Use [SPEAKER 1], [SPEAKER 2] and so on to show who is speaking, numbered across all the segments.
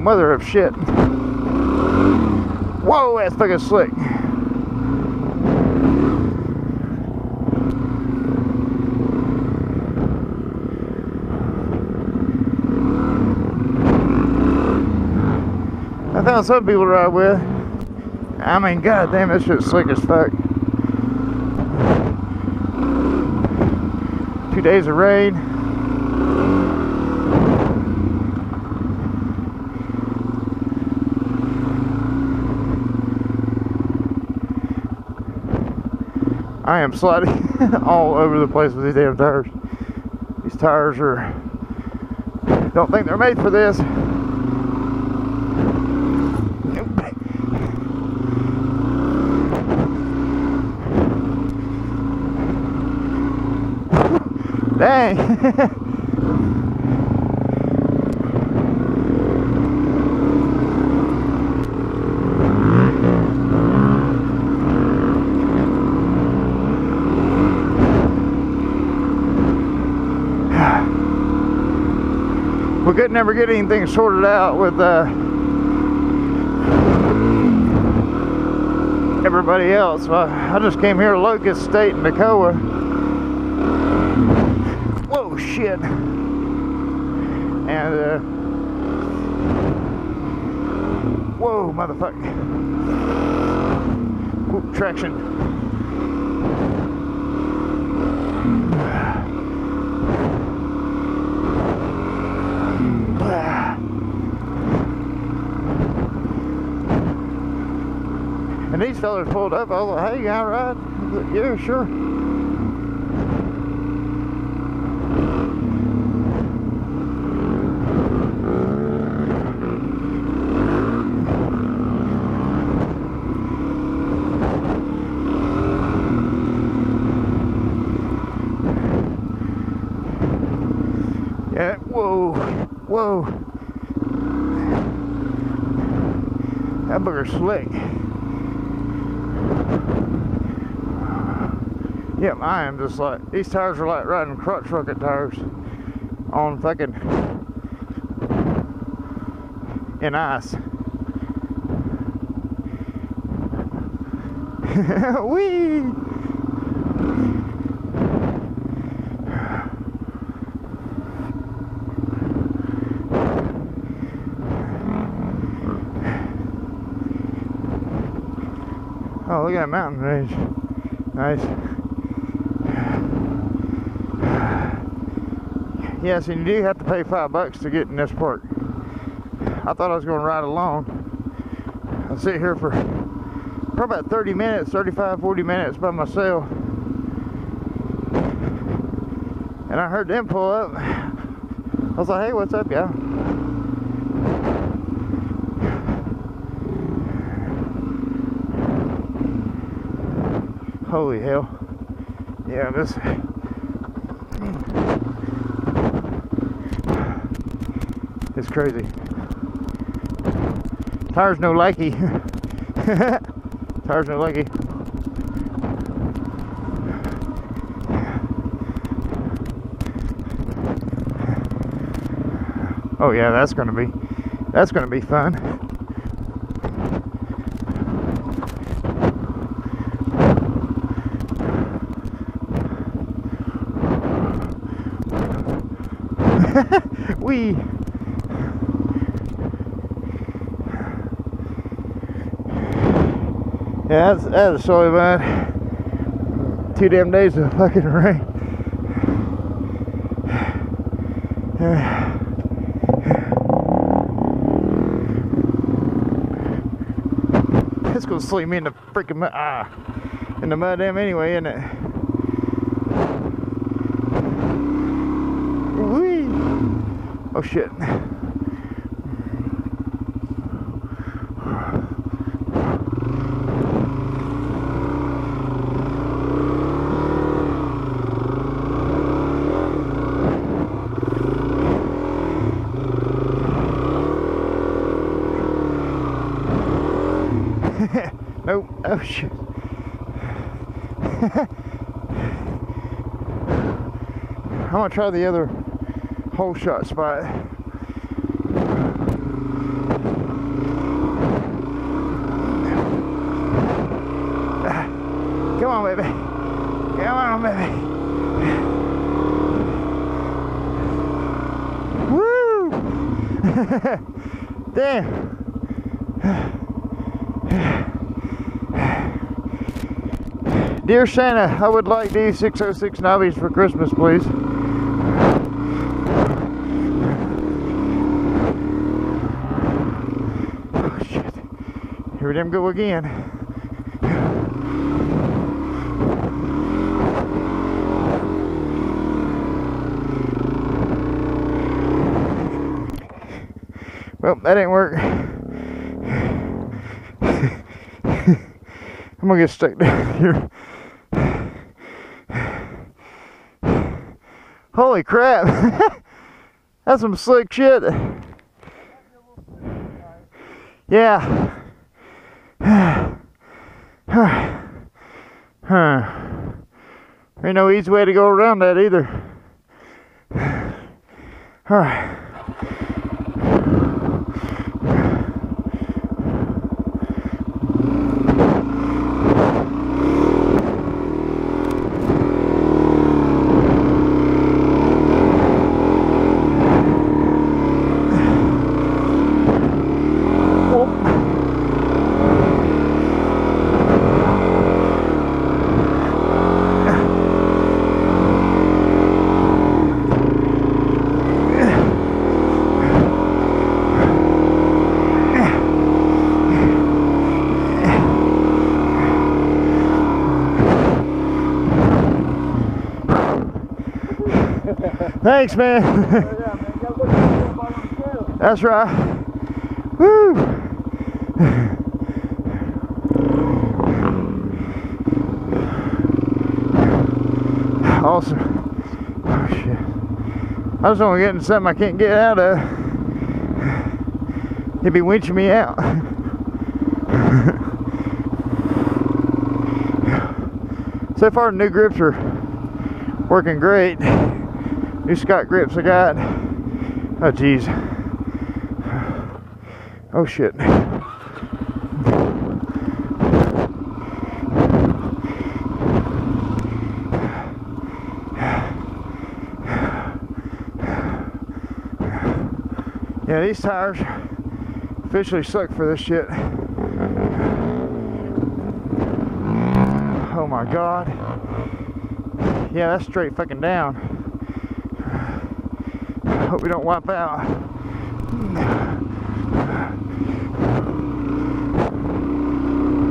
[SPEAKER 1] mother of shit. Whoa, that's fucking slick. I found some people to ride with. I mean, god damn, this shit's slick as fuck. 2 days of rain. I am sliding all over the place with these damn tires. These tires are, don't think they're made for this. Dang. We could never get anything sorted out with everybody else. Well, I just came here to Locust State in Dakota. Whoa, shit. And whoa, motherfucker. Whoop, traction. And these fellas pulled up. I was like, hey, you got a ride? I was like, yeah, sure. Yeah, whoa, whoa. That booger's slick. Yep, I am just like, these tires are like riding crotch rocket tires on fucking, in ice. Whee! Oh, look at that mountain range. Nice. Yes, and you do have to pay $5 to get in this park. I thought I was going to ride along. I'll sit here for probably about 30 minutes, 35, 40 minutes by myself. And I heard them pull up. I was like, hey, what's up, y'all? Holy hell. Yeah, this... it's crazy. Tires no likey. Tires no likey. Oh yeah, that's gonna be fun. Wee. Yeah, that's sorry, man. 2 damn days of fucking rain. It's gonna sleep me in the freaking mud, in the mud damn anyway, isn't it? Whee! Oh shit. Nope. Oh shit. I'm gonna try the other hole shot spot. Come on, baby. Come on, baby. Woo! Damn. Dear Santa, I would like these 606 knobbies for Christmas, please. Oh, shit. Here them go again. Well, that didn't work. I'm gonna get stuck down here. Holy crap. That's some slick shit. Yeah. Ain't no easy way to go around that either. Alright. Thanks, man. That's right. Woo! Awesome. Oh shit. I just want to get into something I can't get out of. He'd be winching me out. So far, the new grips are working great. New Scott grips I got. Oh geez. Oh shit. Yeah, these tires officially suck for this shit. Oh my god. Yeah, that's straight fucking down. Hope we don't wipe out.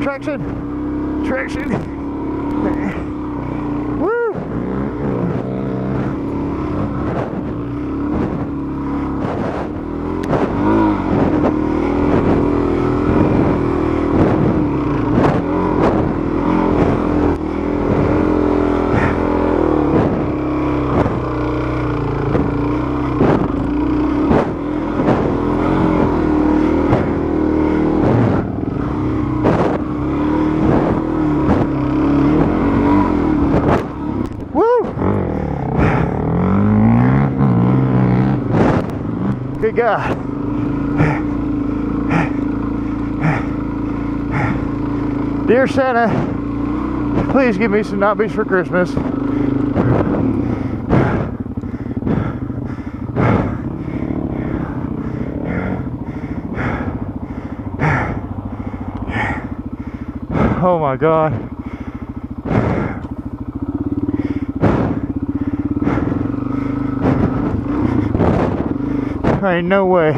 [SPEAKER 1] Traction! Traction! Woo! Good God. Dear Santa, please give me some knobbies for Christmas. Oh my God. Ain't no way.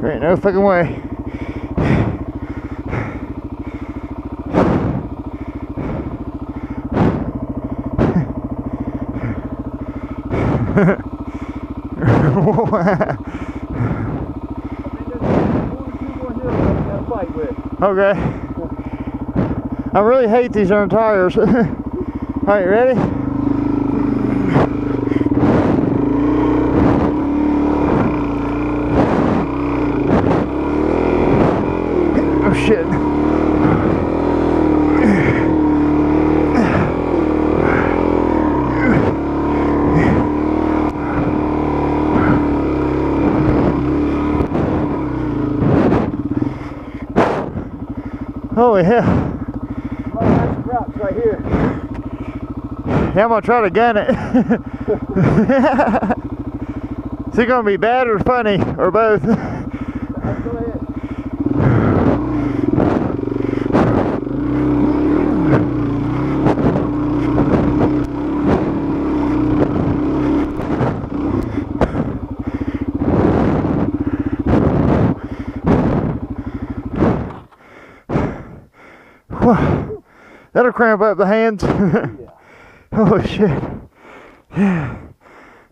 [SPEAKER 1] There ain't no fucking way. Okay. I really hate these iron tires. Alright, ready? Oh shit. Holy hell.
[SPEAKER 2] Nice drops right here.
[SPEAKER 1] Yeah, I'm gonna try to gun it. Is it gonna be bad or funny or both?
[SPEAKER 2] Go ahead.
[SPEAKER 1] That'll cramp up the hands.
[SPEAKER 2] Yeah.
[SPEAKER 1] Oh shit. Yeah.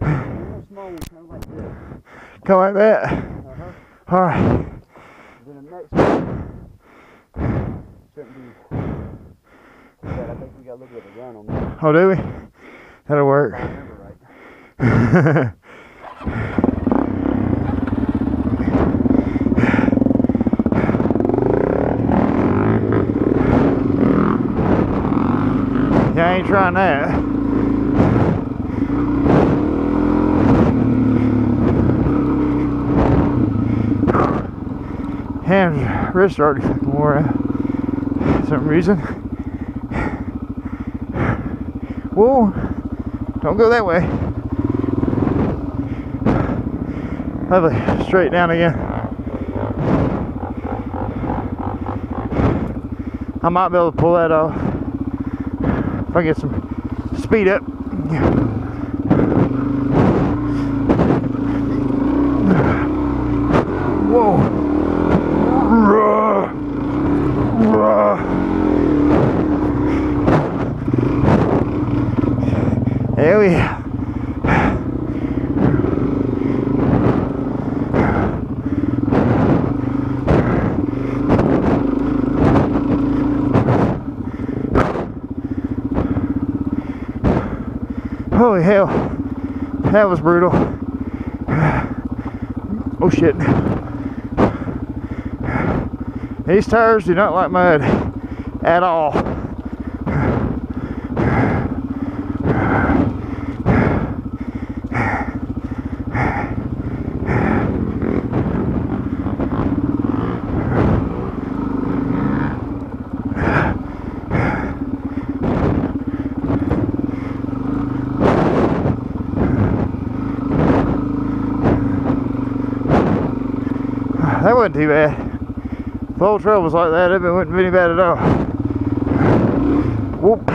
[SPEAKER 2] Small one, kind of like this.
[SPEAKER 1] Come like that.
[SPEAKER 2] Uh-huh.
[SPEAKER 1] Alright.
[SPEAKER 2] Then the next one shouldn't be bad. I think we got a little bit of run on that.
[SPEAKER 1] Oh, do we? That'll work.
[SPEAKER 2] If I remember right.
[SPEAKER 1] Yeah, I ain't trying that. Hands, wrists are already fucking wore out for some reason. Whoa, don't go that way. Lovely, straight down again. I might be able to pull that off if I get some speed up. Whoa. There we go. Holy hell, that was brutal. Oh shit. These tires do not like mud at all. That wasn't too bad. If the old trail was like that, it wouldn't be any bad at all. Whoop.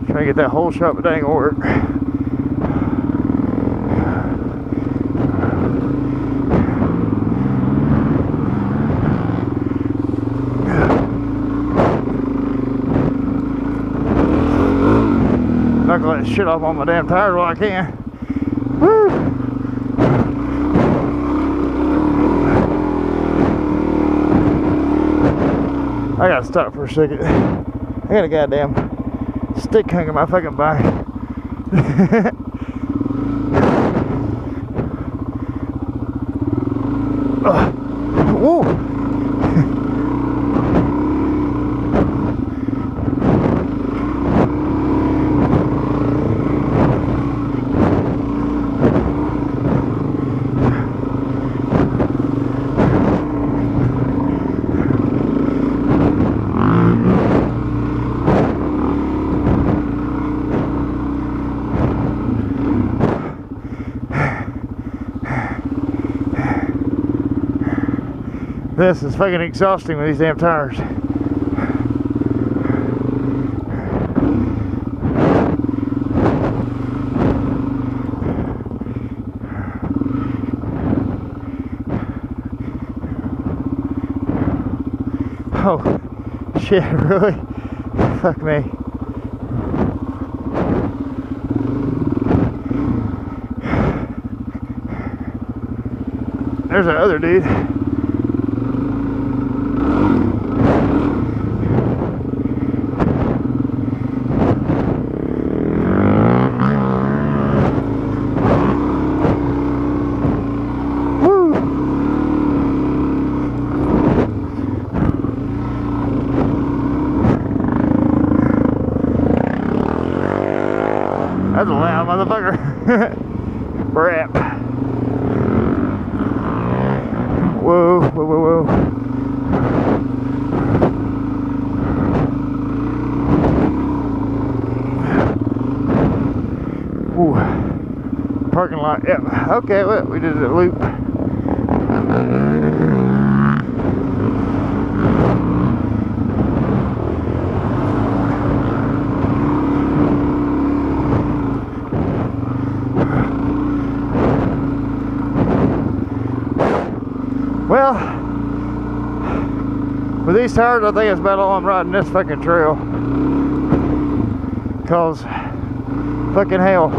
[SPEAKER 1] Trying to get that whole shot, but that ain't gonna work. Knuckle that shit off on my damn tires while I can. Woo! I gotta stop for a second. I got a goddamn stick hanging my fucking back. Whoa! This is fucking exhausting with these damn tires. Oh, shit, really? Fuck me. There's that other dude. That's a loud motherfucker. Crap. Whoa, whoa, whoa, whoa. Ooh. Parking lot, yep. Okay, well, we did a loop. Well, with these tires, I think it's about all I'm riding this fucking trail. Cause fucking hell.